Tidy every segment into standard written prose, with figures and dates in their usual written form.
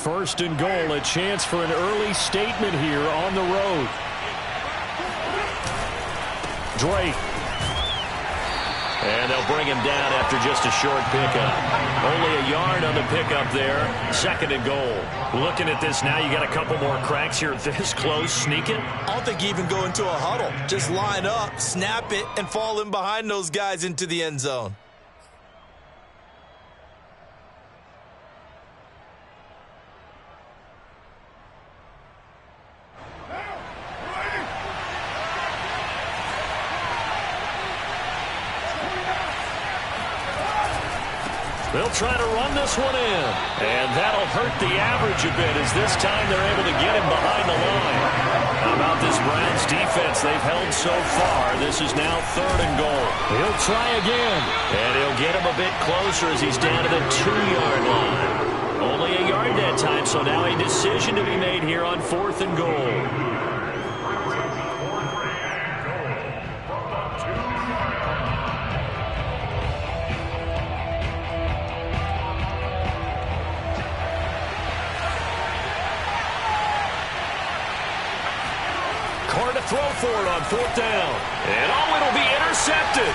First and goal, a chance for an early statement here on the road. Drake. And they'll bring him down after just a short pickup. Only a yard on the pickup there. Second and goal. Looking at this now, you got a couple more cracks here this close. Sneak it. I don't think you even go into a huddle. Just line up, snap it, and fall in behind those guys into the end zone. They'll try to run this one in. And that'll hurt the average a bit as this time they're able to get him behind the line. How about this Browns defense they've held so far? This is now third and goal. He'll try again. And he'll get him a bit closer as he's down to the 2-yard line. Only a yard that time, so now a decision to be made here on fourth and goal. Throw for it on fourth down. And it'll be intercepted.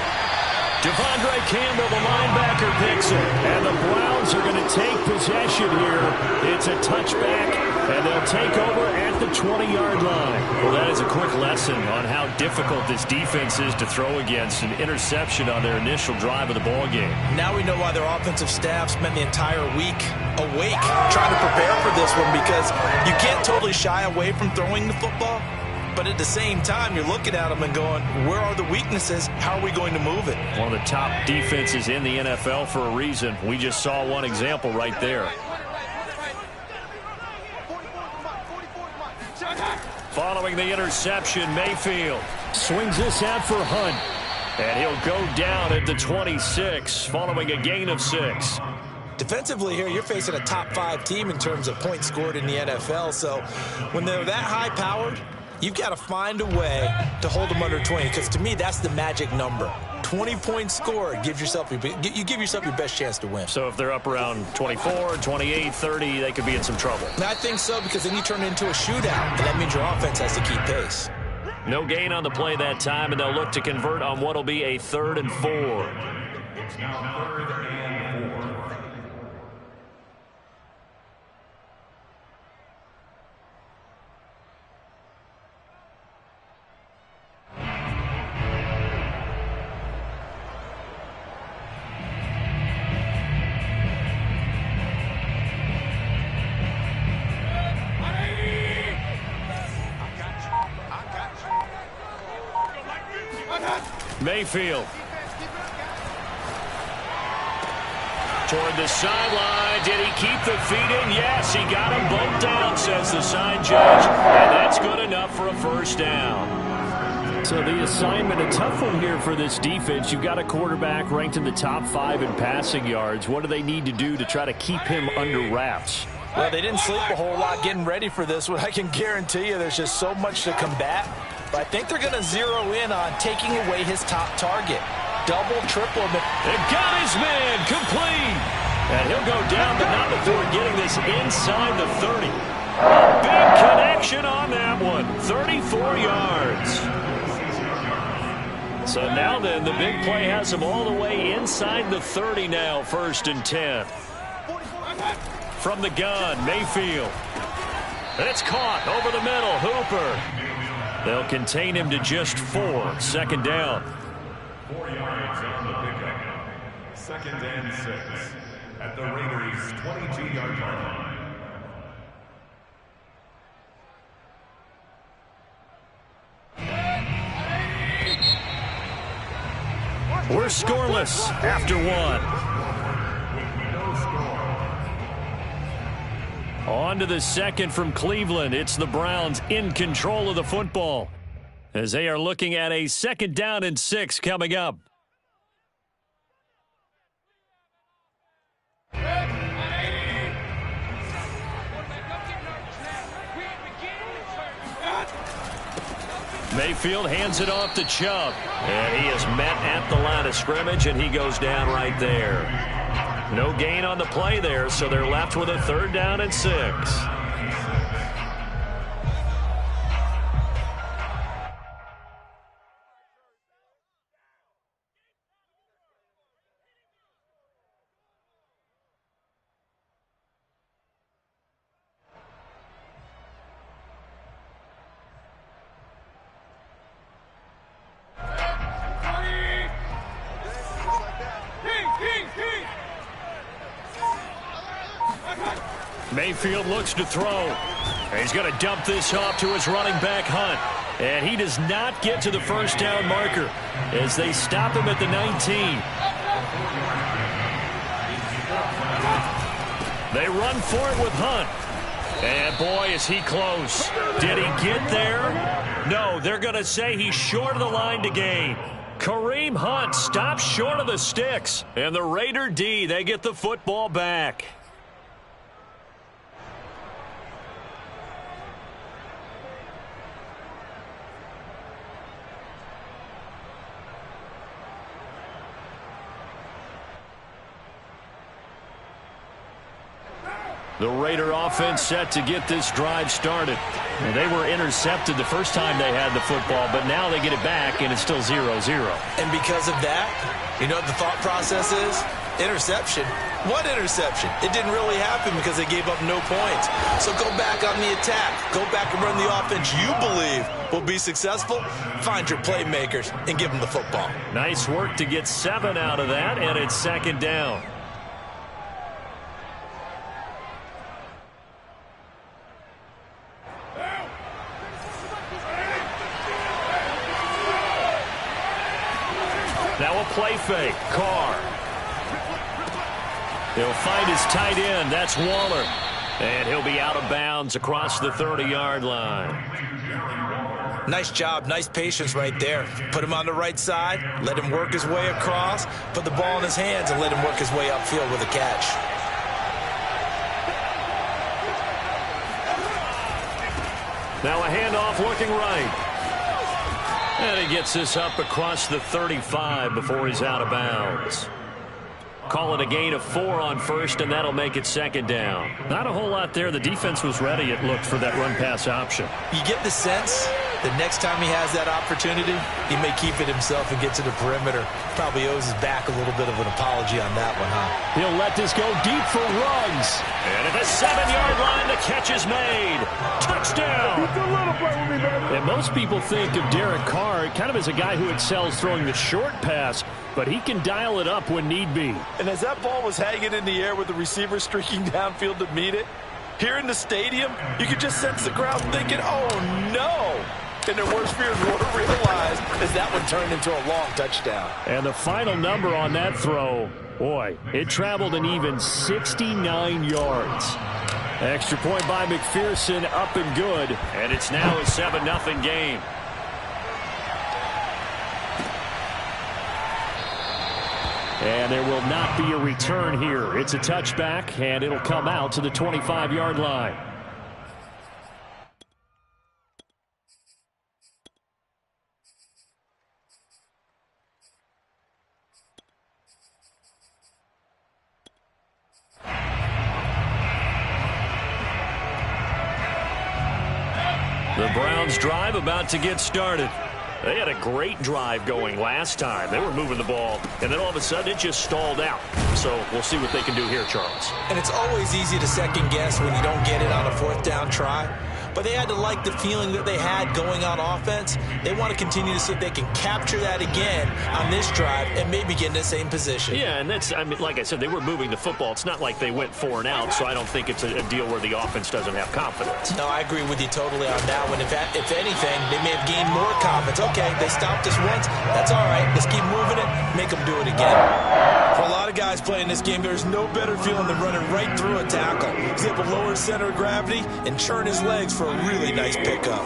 Devondre Campbell, the linebacker, picks it. And the Browns are going to take possession here. It's a touchback, and they'll take over at the 20-yard line. Well, that is a quick lesson on how difficult this defense is to throw against. An interception on their initial drive of the ballgame. Now we know why their offensive staff spent the entire week awake trying to prepare for this one, because you can't totally shy away from throwing the football. But at the same time, you're looking at them and going, where are the weaknesses? How are we going to move it? One of the top defenses in the NFL for a reason. We just saw one example right there. Following the interception, Mayfield swings this out for Hunt. And he'll go down at the 26 following a gain of 6. Defensively here, you're facing a top 5 team in terms of points scored in the NFL. So when they're that high-powered, you've got to find a way to hold them under 20, because to me, that's the magic number. 20 points scored, you give yourself your best chance to win. So if they're up around 24, 28, 30, they could be in some trouble. And I think so, because then you turn it into a shootout, and that means your offense has to keep pace. No gain on the play that time, and they'll look to convert on what will be a 3rd and 4. It's now 3rd and 4. Mayfield. Toward the sideline. Did he keep the feet in? Yes, he got them both down, says the side judge. And that's good enough for a first down. So the assignment, a tough one here for this defense. You've got a quarterback ranked in the top 5 in passing yards. What do they need to do to try to keep him under wraps? Well, they didn't sleep a whole lot getting ready for this one. I can guarantee you there's just so much to combat. But I think they're going to zero in on taking away his top target. Double, triple. They got his man complete. And he'll go down, but not before getting this inside the 30. A big connection on that one. 34 yards. So now then, the big play has him all the way inside the 30 now, 1st and 10. From the gun, Mayfield. It's caught over the middle, Hooper. They'll contain him to just 4. 2nd down. 4 yards on the pickup. 2nd and 6 at the Raiders' 22-yard line. We're scoreless after 1. On to the 2nd from Cleveland. It's the Browns in control of the football as they are looking at a 2nd down and 6 coming up. Mayfield hands it off to Chubb. And he is met at the line of scrimmage, and he goes down right there. No gain on the play there, so they're left with a 3rd down and 6. Mayfield looks to throw. And he's going to dump this off to his running back, Hunt. And he does not get to the 1st down marker as they stop him at the 19. They run for it with Hunt. And boy, is he close. Did he get there? No, they're going to say he's short of the line to gain. Kareem Hunt stops short of the sticks. And the Raider D, they get the football back. The Raider offense set to get this drive started. And they were intercepted the first time they had the football, but now they get it back, and it's still 0-0. And because of that, you know what the thought process is? Interception. What interception? It didn't really happen because they gave up no points. So go back on the attack. Go back and run the offense you believe will be successful. Find your playmakers and give them the football. Nice work to get 7 out of that, and it's 2nd down. Now a play fake. Carr. He'll find his tight end. That's Waller. And he'll be out of bounds across the 30-yard line. Nice job. Nice patience right there. Put him on the right side. Let him work his way across. Put the ball in his hands and let him work his way upfield with a catch. Now a handoff looking right. And he gets this up across the 35 before he's out of bounds. Call it a gain of 4 on 1st, and that'll make it 2nd down. Not a whole lot there. The defense was ready, it looked, for that run-pass option. You get the sense that next time he has that opportunity, he may keep it himself and get to the perimeter. Probably owes his back a little bit of an apology on that one, huh? He'll let this go deep for Ruggs. And at the 7-yard line, the catch is made. Touchdown! And most people think of Derek Carr kind of as a guy who excels throwing the short pass, but he can dial it up when need be. And as that ball was hanging in the air with the receiver streaking downfield to meet it, here in the stadium, you could just sense the crowd thinking, oh, no. And their worst fears were realized as that one turned into a long touchdown. And the final number on that throw, boy, it traveled an even 69 yards. Extra point by McPherson, up and good. And it's now a 7-0 game. And there will not be a return here. It's a touchback, and it'll come out to the 25-yard line. The Browns drive about to get started. They had a great drive going last time. They were moving the ball, and then all of a sudden it just stalled out. So we'll see what they can do here, Charles. And it's always easy to second guess when you don't get it on a 4th down try. But they had to like the feeling that they had going on offense. They want to continue to see if they can capture that again on this drive and maybe get in the same position. Yeah, and that's, I mean, like I said, they were moving the football. It's not like they went 4 and out, so I don't think it's a deal where the offense doesn't have confidence. No, I agree with you totally on that one. If anything, they may have gained more confidence. Okay, they stopped us once. That's all right. Let's keep moving it. Make them do it again. For a lot of guys playing this game, there's no better feeling than running right through a tackle. He's able to lower his center of gravity and churn his legs for a really nice pickup.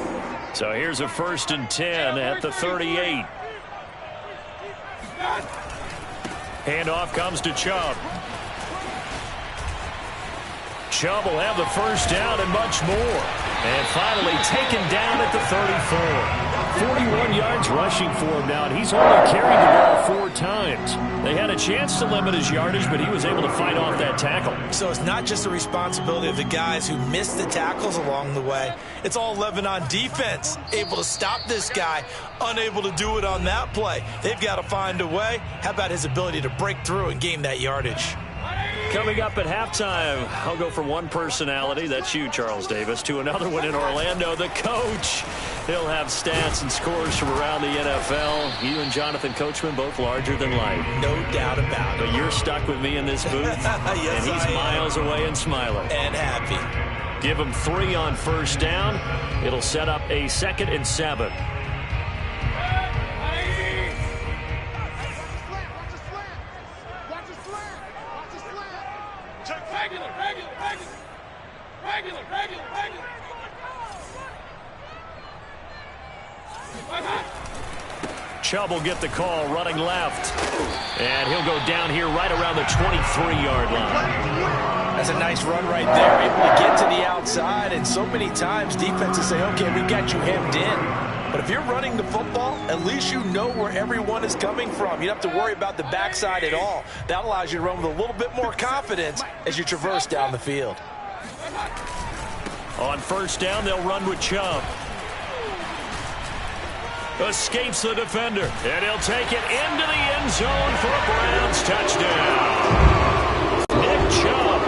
So here's a 1st and 10 at the 38. Handoff comes to Chubb. Chubb will have the first down and much more. And finally taken down at the 34. 41 yards rushing for him now, and he's only carried the ball 4 times. They had a chance to limit his yardage, but he was able to fight off that tackle. So it's not just the responsibility of the guys who missed the tackles along the way. It's all 11 on defense, able to stop this guy, unable to do it on that play. They've got to find a way. How about his ability to break through and gain that yardage? Coming up at halftime, I'll go from one personality, that's you, Charles Davis, to another one in Orlando, the coach. He'll have stats and scores from around the NFL. You and Jonathan Coachman, both larger than life. No doubt about it. But you're stuck with me in this booth, yes, and he's miles away and smiling. And happy. Give him 3 on first down. It'll set up a 2nd and 7. Chubb will get the call running left. And he'll go down here right around the 23-yard line. That's a nice run right there. Able to get to the outside. And so many times defenses say, okay, we got you hemmed in. But if you're running the football, at least you know where everyone is coming from. You don't have to worry about the backside at all. That allows you to run with a little bit more confidence as you traverse down the field. On first down, they'll run with Chubb. Escapes the defender, and he'll take it into the end zone for a Browns touchdown. Nick Chubb,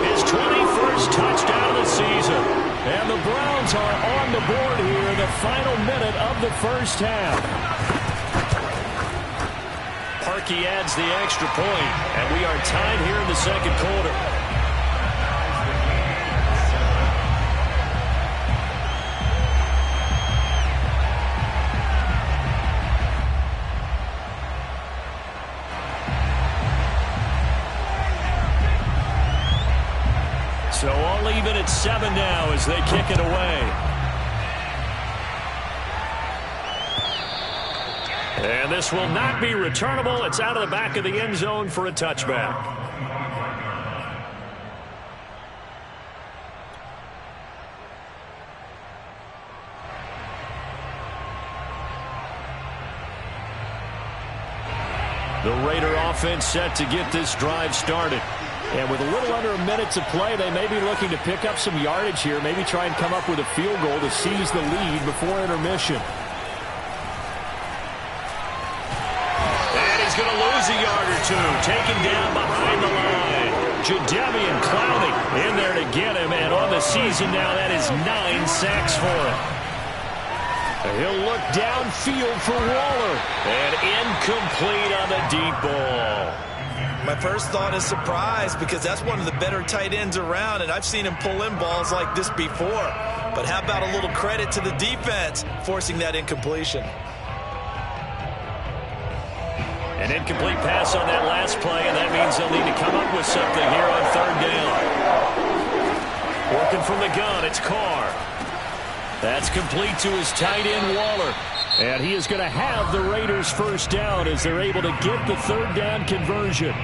his 21st touchdown of the season. And the Browns are on the board here in the final minute of the first half. Parkey adds the extra point, and we are tied here in the second quarter. So all even at 7 now as they kick it away. And this will not be returnable. It's out of the back of the end zone for a touchback. The Raider offense set to get this drive started. And with a little under a minute to play, they may be looking to pick up some yardage here, maybe try and come up with a field goal to seize the lead before intermission. And he's going to lose a yard or two, taken down behind the line. Jadeveon Clowney in there to get him, and on the season now, that is 9 sacks for him. He'll look downfield for Waller, and incomplete on the deep ball. My first thought is surprise because that's one of the better tight ends around, and I've seen him pull in balls like this before. But how about a little credit to the defense forcing that incompletion? An incomplete pass on that last play, and that means they'll need to come up with something here on third down. Working from the gun, it's Carr. That's complete to his tight end, Waller. And he is going to have the Raiders first down as they're able to get the third down conversion.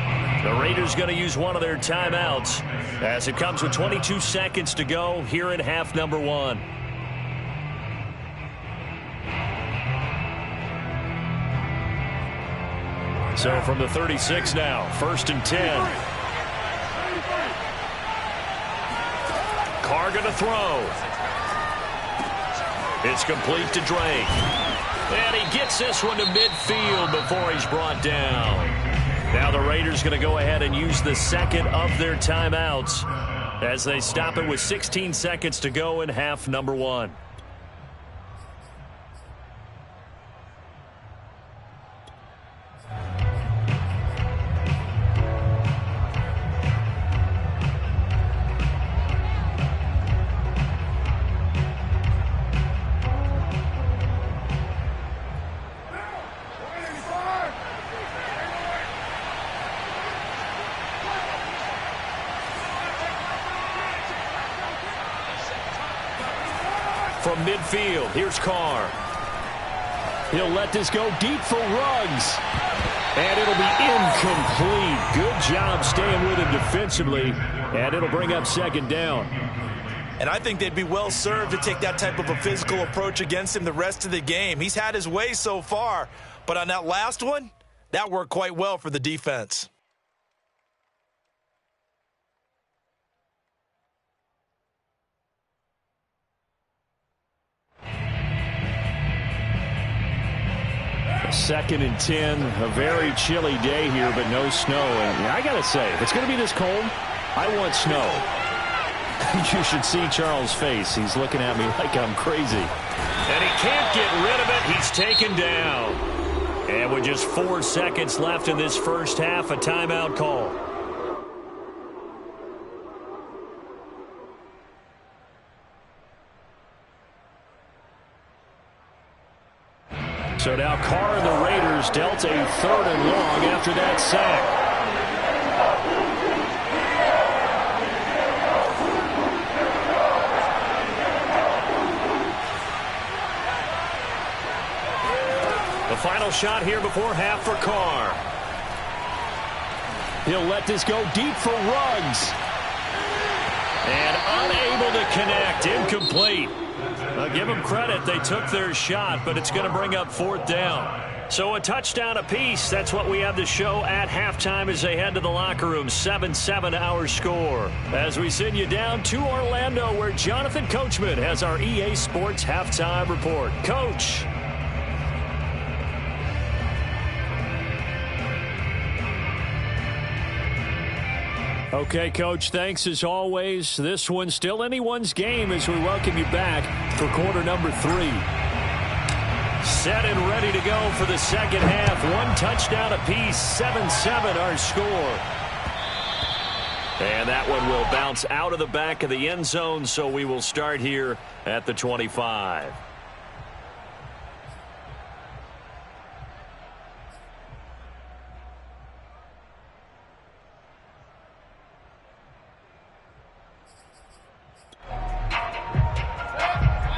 The Raiders going to use one of their timeouts as it comes with 22 seconds to go here in half number 1. So from the 36 now, 1st and 10. Carr going to throw. It's complete to Drake. And he gets this one to midfield before he's brought down. Now the Raiders going to go ahead and use the second of their timeouts as they stop it with 16 seconds to go in half number 1. From midfield, here's Carr. He'll let this go deep for Ruggs. And it'll be incomplete. Good job staying with him defensively. And it'll bring up second down. And I think they'd be well served to take that type of a physical approach against him the rest of the game. He's had his way so far. But on that last one, that worked quite well for the defense. Second and 10, a very chilly day here, but no snow. And I got to say, if it's going to be this cold, I want snow. You should see Charles' face. He's looking at me like I'm crazy. And he can't get rid of it. He's taken down. And with just 4 seconds left in this first half, a timeout call. So now Carr and the Raiders dealt a 3rd and long after that sack. The final shot here before half for Carr. He'll let this go deep for Ruggs. And unable to connect. Incomplete. Give them credit. They took their shot, but it's going to bring up 4th down. So a touchdown apiece. That's what we have to show at halftime as they head to the locker room. 7-7 our score. As we send you down to Orlando, where Jonathan Coachman has our EA Sports halftime report. Coach. Okay, Coach, thanks as always. This one's still anyone's game as we welcome you back for quarter number 3. Set and ready to go for the second half. 1 touchdown apiece, 7-7 our score. And that one will bounce out of the back of the end zone, so we will start here at the 25.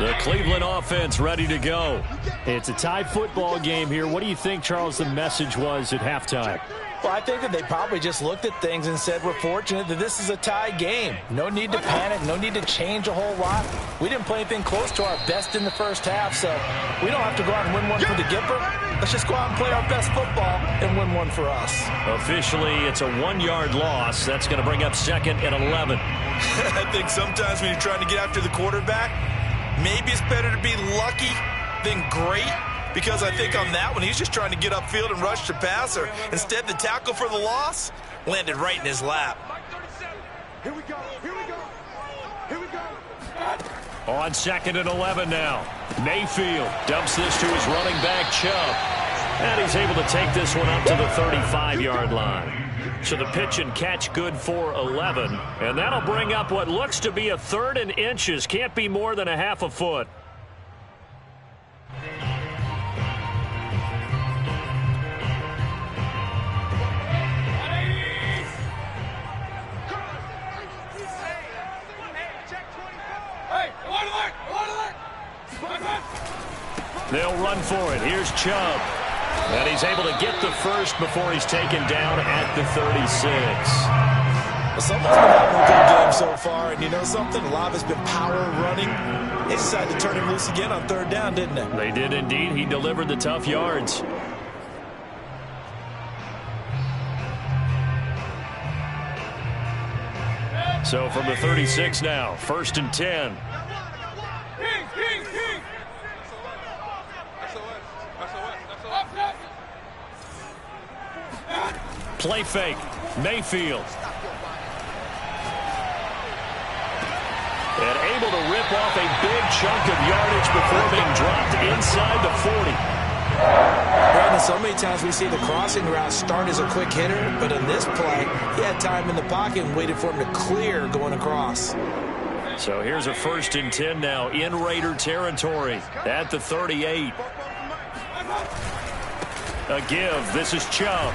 The Cleveland offense ready to go. It's a tie football game here. What do you think, Charles, the message was at halftime? Well, I think that they probably just looked at things and said, we're fortunate that this is a tie game. No need to panic. No need to change a whole lot. We didn't play anything close to our best in the first half, so we don't have to go out and win one for the Gipper. Let's just go out and play our best football and win one for us. Officially, it's a 1-yard loss. That's going to bring up 2nd and 11. I think sometimes when you're trying to get after the quarterback, maybe it's better to be lucky than great, because I think on that one, he's just trying to get upfield and rush the passer. Instead, the tackle for the loss landed right in his lap. Here we go. Here we go. Here we go. On 2nd and 11 now. Mayfield dumps this to his running back, Chubb. And he's able to take this one up to the 35-yard line. So the pitch and catch good for 11. And that'll bring up what looks to be a 3rd and inches. Can't be more than a half a foot. They'll run for it. Here's Chubb. And he's able to get the first before he's taken down at the 36. Well, someone's been having a good game so far, and you know something? A lot has been power running. They decided to turn him loose again on 3rd down, didn't they? They did indeed. He delivered the tough yards. So from the 36 now, 1st and 10. Play fake. Mayfield. And able to rip off a big chunk of yardage before being dropped inside the 40. Brandon, so many times we see the crossing route start as a quick hitter, but in this play, he had time in the pocket and waited for him to clear going across. So here's a 1st and 10 now in Raider territory at the 38. A give. This is Chubb.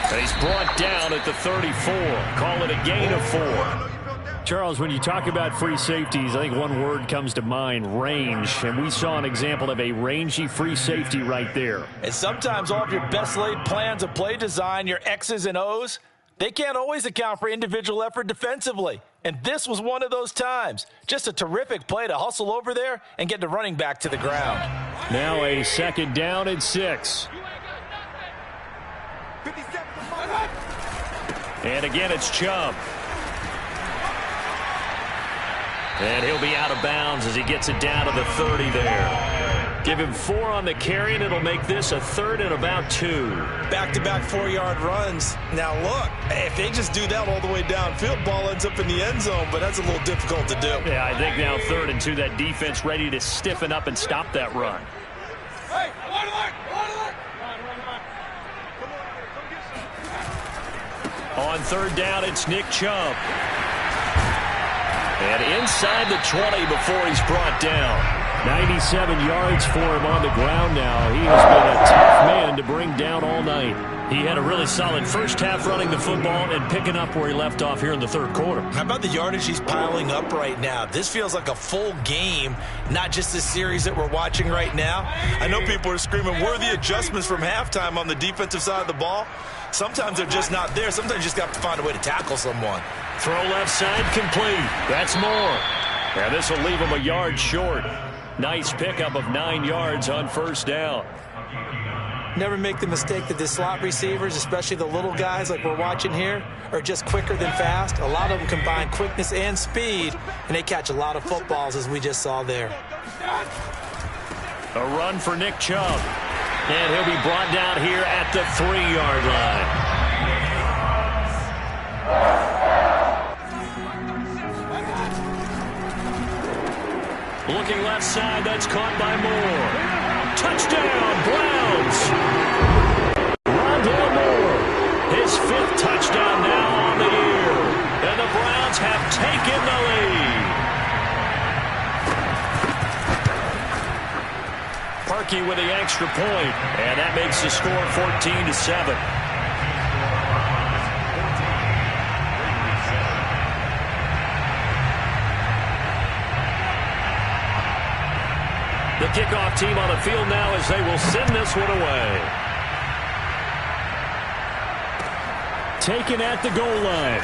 And he's brought down at the 34. Call it a gain of 4. Charles, when you talk about free safeties, I think one word comes to mind, range. And we saw an example of a rangy free safety right there. And sometimes all of your best laid plans of play design, your X's and O's, they can't always account for individual effort defensively. And this was one of those times. Just a terrific play to hustle over there and get the running back to the ground. Now a second down and 6. And again, it's Chubb. And he'll be out of bounds as he gets it down to the 30 there. Give him 4 on the carry, and it'll make this a 3rd and about 2. Back-to-back 4-yard runs. Now, look, if they just do that all the way downfield, ball ends up in the end zone, but that's a little difficult to do. Yeah, I think now 3rd and 2, that defense ready to stiffen up and stop that run. Hey, on 3rd down, it's Nick Chubb. And inside the 20 before he's brought down. 97 yards for him on the ground now. He has been a tough man to bring down all night. He had a really solid first half running the football and picking up where he left off here in the 3rd quarter. How about the yardage he's piling up right now? This feels like a full game, not just this series that we're watching right now. I know people are screaming, where are the adjustments from halftime on the defensive side of the ball? Sometimes they're just not there. Sometimes you just got to find a way to tackle someone. Throw left side complete. That's more. And this will leave him a yard short. Nice pickup of 9 yards on 1st down. Never make the mistake that the slot receivers, especially the little guys like we're watching here, are just quicker than fast. A lot of them combine quickness and speed, and they catch a lot of footballs, as we just saw there. A run for Nick Chubb. And he'll be brought down here at the 3-yard line. Looking left side, that's caught by Moore. Touchdown, Browns! Rondale Moore, his 5th touchdown now on the year. And the Browns have taken the lead. Parkey with the extra point, and that makes the score 14-7. The kickoff team on the field now as they will send this one away. Taken at the goal line.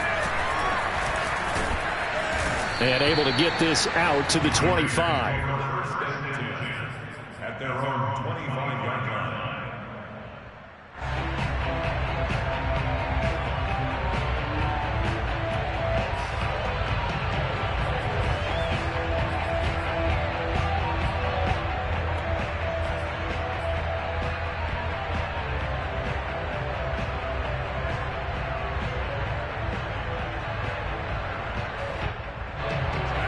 And able to get this out to the 25. At their own 25-yard line.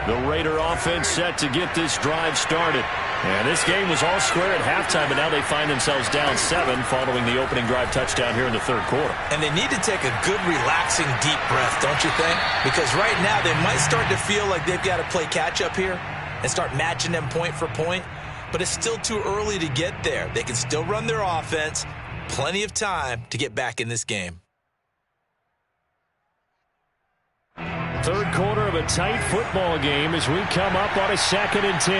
The Raider offense set to get this drive started. And this game was all square at halftime, but now they find themselves down 7 following the opening drive touchdown here in the 3rd quarter. And they need to take a good, relaxing, deep breath, don't you think? Because right now they might start to feel like they've got to play catch-up here and start matching them point for point. But it's still too early to get there. They can still run their offense. Plenty of time to get back in this game. 3rd quarter of a tight football game as we come up on a 2nd and 10.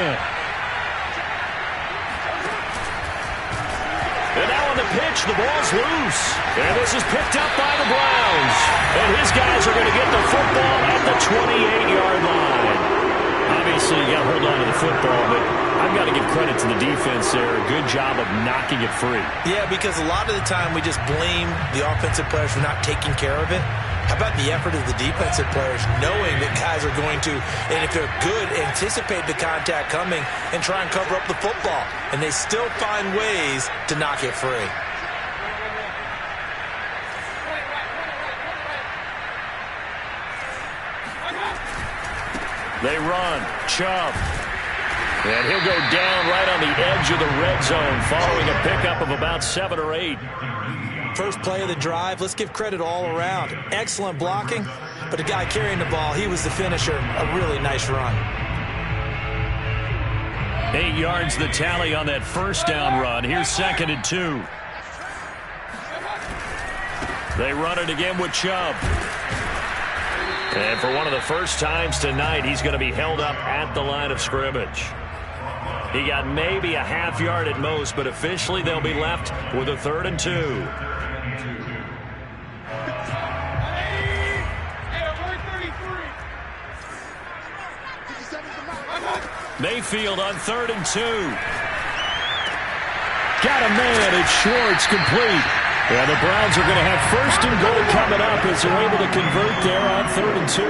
And now on the pitch, the ball's loose. And this is picked up by the Browns. And his guys are going to get the football at the 28-yard line. Obviously, you got to hold on to the football, but I've got to give credit to the defense there. A good job of knocking it free. Yeah, because a lot of the time we just blame the offensive players for not taking care of it. How about the effort of the defensive players knowing that guys are going to, and if they're good, anticipate the contact coming and try and cover up the football. And they still find ways to knock it free. They run. Chubb. And he'll go down right on the edge of the red zone following a pickup of about 7 or 8. First play of the drive, let's give credit all around. Excellent blocking, but the guy carrying the ball, he was the finisher. A really nice run. 8 yards the tally on that 1st down run. Here's 2nd and 2. They run it again with Chubb. And for one of the first times tonight, he's going to be held up at the line of scrimmage. He got maybe a half yard at most, but officially they'll be left with a 3rd and 2. Mayfield on 3rd and 2. Got a man. It's Schwartz, complete. And the Browns are going to have 1st and goal coming up as they're able to convert there on 3rd and 2.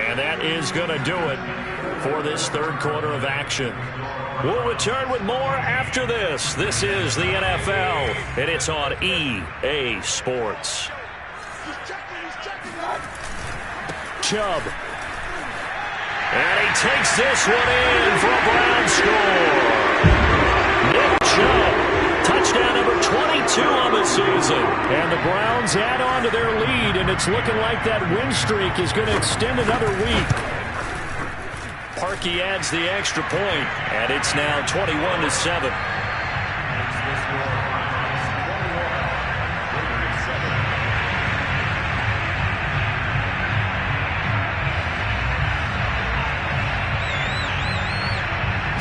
And that is going to do it for this 3rd quarter of action. We'll return with more after this. This is the NFL, and it's on EA Sports. Chubb. And he takes this one in for a Brown score. Nick Chubb, touchdown number 22 on the season. And the Browns add on to their lead, and it's looking like that win streak is going to extend another week. Parkey adds the extra point, and it's now 21-7.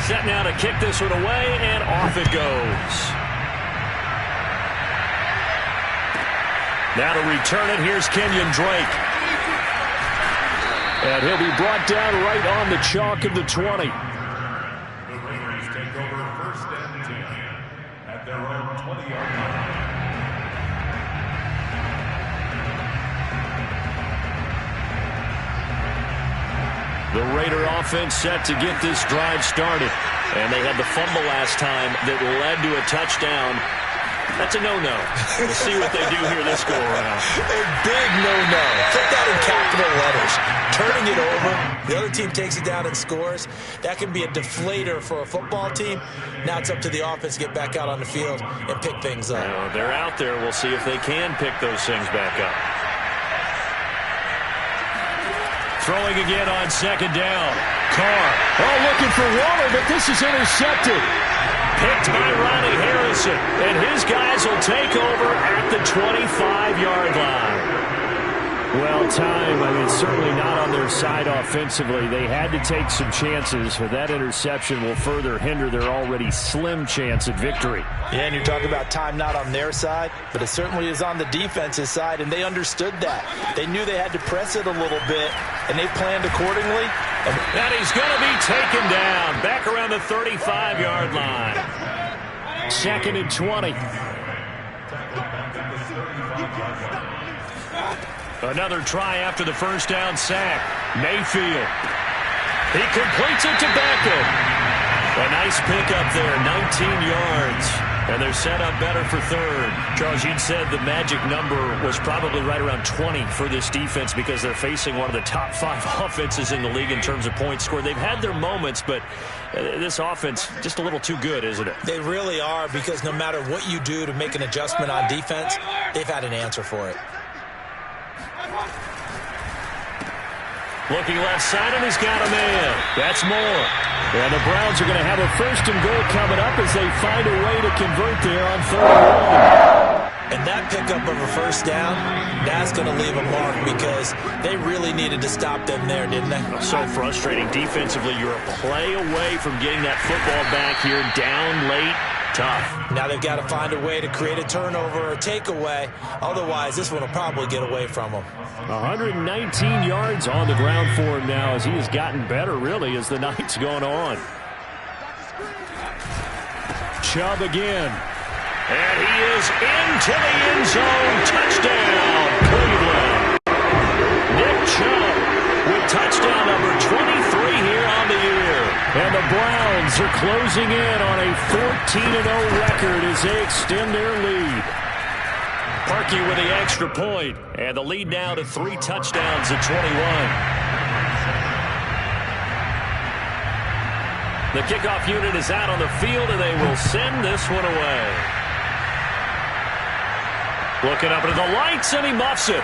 Set now to kick this one away, and off it goes. Now to return it, here's Kenyon Drake. And he'll be brought down right on the chalk of the 20. The Raiders take over 1st and 10 at their own 20-yard line. The Raider offense set to get this drive started. And they had the fumble last time that led to a touchdown. That's a no-no. We'll see what they do here this go-around. A big no-no. Put that in capital letters. Turning it over. The other team takes it down and scores. That can be a deflator for a football team. Now it's up to the offense to get back out on the field and pick things up. Well, they're out there. We'll see if they can pick those things back up. Throwing again on 2nd down. Carr. Oh, looking for Waller, but this is intercepted. Picked by Ronnie Harrison. And his guys will take over at the 25-yard line. Well, time, certainly not on their side offensively. They had to take some chances, but that interception will further hinder their already slim chance at victory. Yeah, and you're talking about time not on their side, but it certainly is on the defensive side, and they understood that. They knew they had to press it a little bit, and they planned accordingly. And he's going to be taken down back around the 35-yard line. 2nd and 20. Another try after the 1st down sack. Mayfield. He completes it to Beckham. A nice pickup there, 19 yards. And they're set up better for 3rd. Charles, you'd said the magic number was probably right around 20 for this defense because they're facing one of the top 5 offenses in the league in terms of points scored. They've had their moments, but this offense just a little too good, isn't it? They really are, because no matter what you do to make an adjustment on defense, they've had an answer for it. Looking left side, and he's got a man. That's Moore. And the Browns are going to have a 1st and goal coming up as they find a way to convert there on 3rd and 1. And that pickup of a 1st down, that's going to leave a mark, because they really needed to stop them there, didn't they? So frustrating. Defensively, you're a play away from getting that football back here, down late. Tough. Now they've got to find a way to create a turnover or takeaway. Otherwise, this one will probably get away from them. 119 yards on the ground for him now, as he has gotten better, really, as the night's gone on. Chubb again. And he is into the end zone. Touchdown, Cleveland. Nick Chubb with touchdown number 23 here on the year. And the Browns are closing in on a 14-0 record as they extend their lead. Parkey with the extra point, and the lead now to 3 touchdowns at 21. The kickoff unit is out on the field, and they will send this one away. Looking up into the lights, and he muffs it.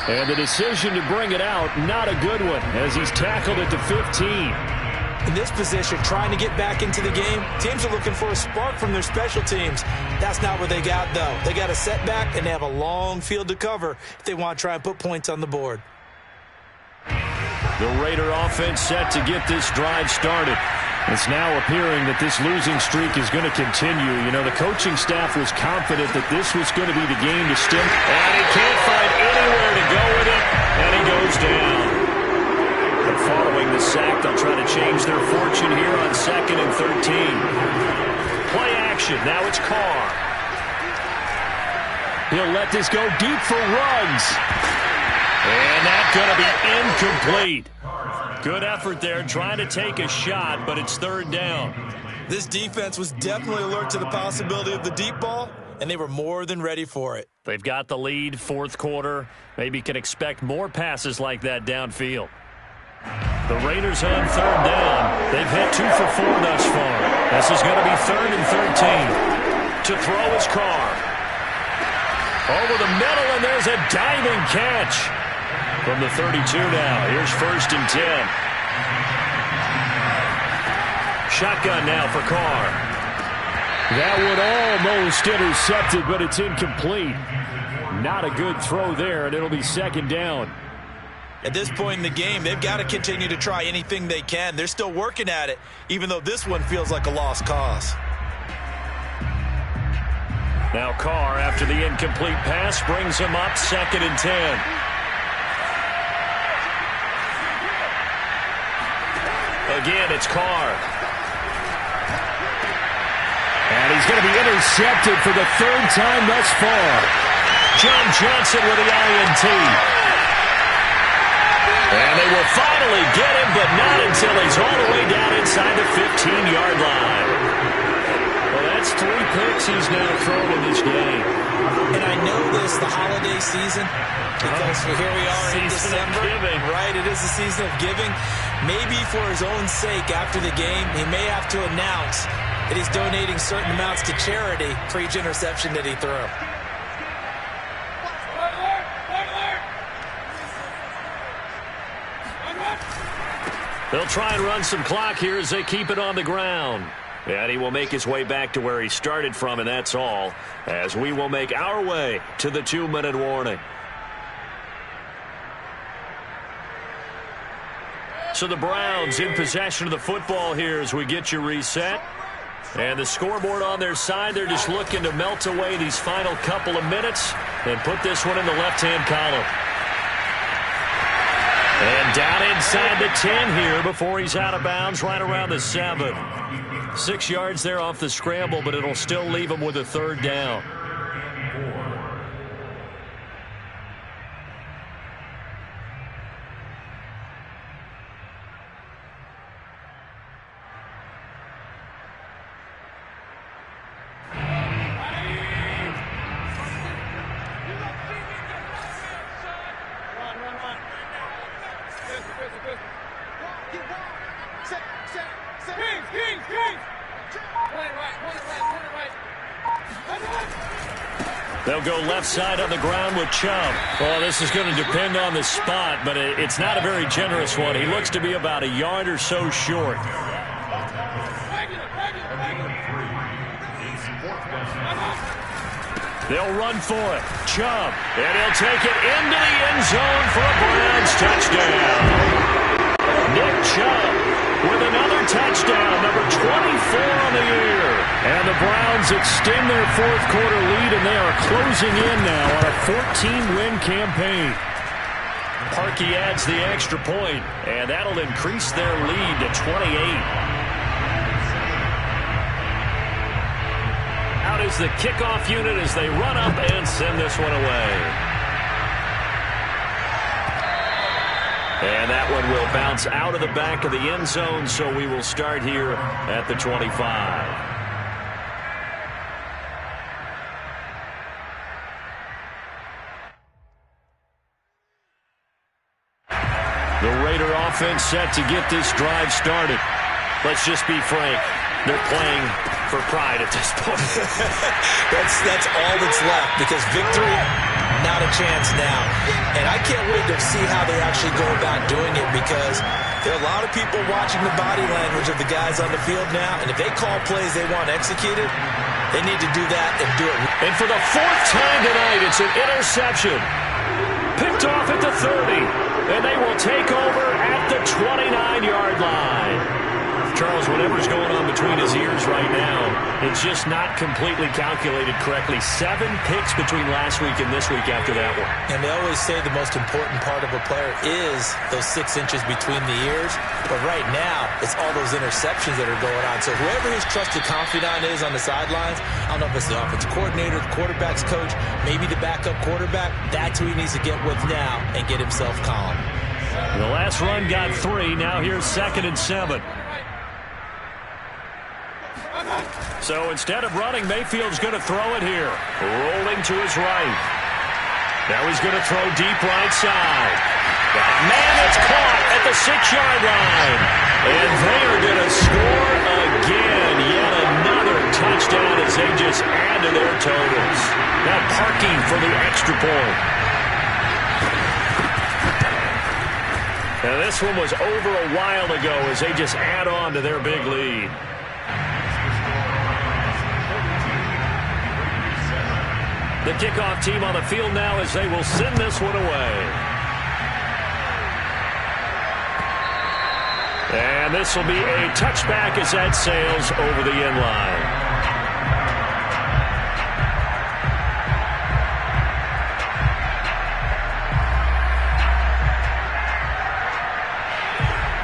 And the decision to bring it out, not a good one, as he's tackled at the 15. In this position, trying to get back into the game, teams are looking for a spark from their special teams. That's not what they got, though. They got a setback, and they have a long field to cover if they want to try and put points on the board. The Raider offense set to get this drive started. It's now appearing that this losing streak is going to continue. You know, the coaching staff was confident that this was going to be the game to stem. And he can't find anywhere to go with it, and he goes down. But following the sack, they'll try to change their fortune here on 2nd and 13. Play action. Now it's Carr. He'll let this go deep for Ruggs. And that's going to be incomplete. Good effort there, trying to take a shot, but it's 3rd down. This defense was definitely alert to the possibility of the deep ball, and they were more than ready for it. They've got the lead, 4th quarter. Maybe can expect more passes like that downfield. The Raiders on 3rd down. They've hit 2 for 4 thus far. This is going to be 3rd and 13. To throw his Carr. Over the middle, and there's a diving catch. From the 32 now. Here's 1st and 10. Shotgun now for Carr. That one almost intercepted, but it's incomplete. Not a good throw there, and it'll be 2nd down. At this point in the game, they've got to continue to try anything they can. They're still working at it, even though this one feels like a lost cause. Now Carr, after the incomplete pass, brings him up 2nd and 10. Again, it's Carr. And he's going to be intercepted for the 3rd time thus far. John Johnson with the INT. And they will finally get him, but not until he's all the way down inside the 15-yard line. Well, that's 3 picks he's now thrown in this game. And I know this, the holiday season, because here we are in December. Right, it is the season of giving. Maybe for his own sake, after the game, he may have to announce that he's donating certain amounts to charity for each interception that he threw. They'll try and run some clock here as they keep it on the ground. And he will make his way back to where he started from, and that's all, as we will make our way to the 2-minute warning. So the Browns in possession of the football here as we get you reset. And the scoreboard on their side, they're just looking to melt away these final couple of minutes and put this one in the left-hand column. And down inside the 10 here before he's out of bounds, right around the 7. 6 yards there off the scramble, but it'll still leave him with a 3rd down. They'll go left side on the ground with Chubb. Well, this is going to depend on the spot, but it's not a very generous one. He looks to be about a yard or so short. They'll run for it. Chubb, and he'll take it into the end zone for a Browns touchdown. Nick Chubb with another touchdown, number 24 on the year. And the Browns extend their 4th quarter lead, and they are closing in now on a 14-win campaign. Parkey adds the extra point, and that'll increase their lead to 28. Out is the kickoff unit as they run up and send this one away. And that one will bounce out of the back of the end zone, so we will start here at the 25. The Raider offense set to get this drive started. Let's just be frank. They're playing for pride at this point. that's all that's left, because victory not a chance now. And I can't wait to see how they actually go about doing it, because there are a lot of people watching the body language of the guys on the field now, and if they call plays they want executed, they need to do that and do it. And for the fourth time tonight, it's an interception. Picked off at the 30, and they will take over at the 29-yard line. Charles, whatever's going on between his ears right now, it's just not completely calculated correctly. 7 picks between last week and this week after that one. And they always say the most important part of a player is those 6 inches between the ears. But right now, it's all those interceptions that are going on. So whoever his trusted confidant is on the sidelines, I don't know if it's the offensive coordinator, the quarterback's coach, maybe the backup quarterback, that's who he needs to get with now and get himself calm. The last run got 3. Now here's 2nd and 7. So instead of running, Mayfield's going to throw it here. Rolling to his right. Now he's going to throw deep right side. Man, it's caught at the 6-yard line. And they are going to score again. Yet another touchdown as they just add to their totals. Now parking for the extra point. Now this one was over a while ago as they just add on to their big lead. The kickoff team on the field now as they will send this one away. And this will be a touchback as that sails over the end line.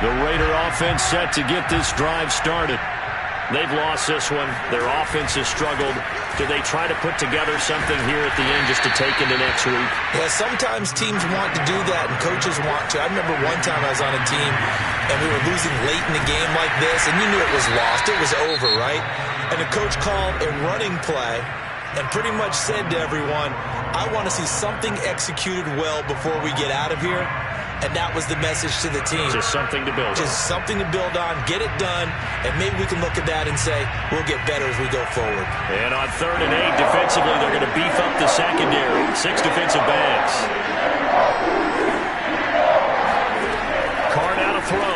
The Raider offense set to get this drive started. They've lost this one. Their offense has struggled. Do they try to put together something here at the end just to take into next week? Yeah, sometimes teams want to do that and coaches want to. I remember one time I was on a team and we were losing late in the game like this, and you knew it was lost. It was over, right? And the coach called a running play and pretty much said to everyone, I want to see something executed well before we get out of here. And that was the message to the team. Just something to build on. Just something to build on, get it done, and maybe we can look at that and say, we'll get better as we go forward. And on 3rd and 8, defensively, they're going to beef up the secondary. 6 defensive backs. Carr now to throw.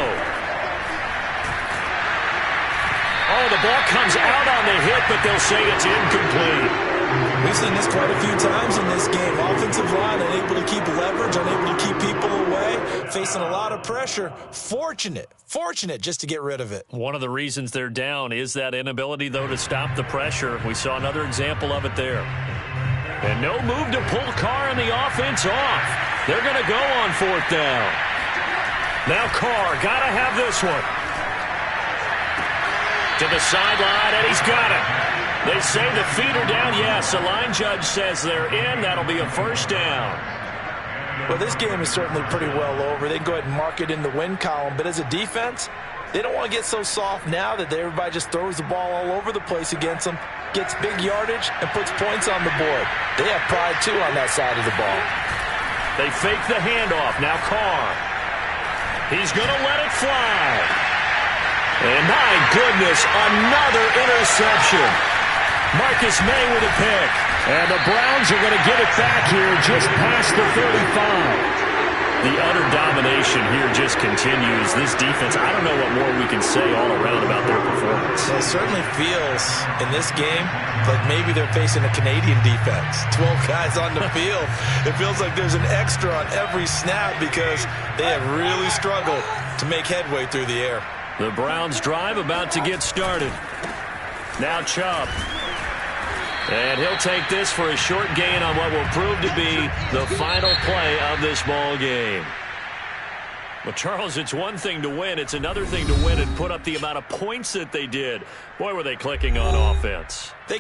Oh, the ball comes out on the hit, but they'll say it's incomplete. We've seen this quite a few times in this game. Offensive line unable to keep leverage, unable to keep people away, facing a lot of pressure. Fortunate just to get rid of it. One of the reasons they're down is that inability, though, to stop the pressure. We saw another example of it there. And no move to pull Carr and the offense off. They're going to go on 4th down. Now Carr, got to have this one. To the sideline, and he's got it. They say the feet are down. Yes, the line judge says they're in. That'll be a 1st down. Well, this game is certainly pretty well over. They can go ahead and mark it in the win column. But as a defense, they don't want to get so soft now that everybody just throws the ball all over the place against them, gets big yardage, and puts points on the board. They have pride, too, on that side of the ball. They fake the handoff. Now Carr. He's going to let it fly. And my goodness, another interception. Marcus May with a pick. And the Browns are going to get it back here just past the 35. The utter domination here just continues. This defense, I don't know what more we can say all around about their performance. It certainly feels in this game like maybe they're facing a Canadian defense. 12 guys on the field. It feels like there's an extra on every snap because they have really struggled to make headway through the air. The Browns drive about to get started. Now Chubb. And he'll take this for a short gain on what will prove to be the final play of this ball game. Well, Charles, it's one thing to win. It's another thing to win and put up the amount of points that they did. Boy, were they clicking on offense. They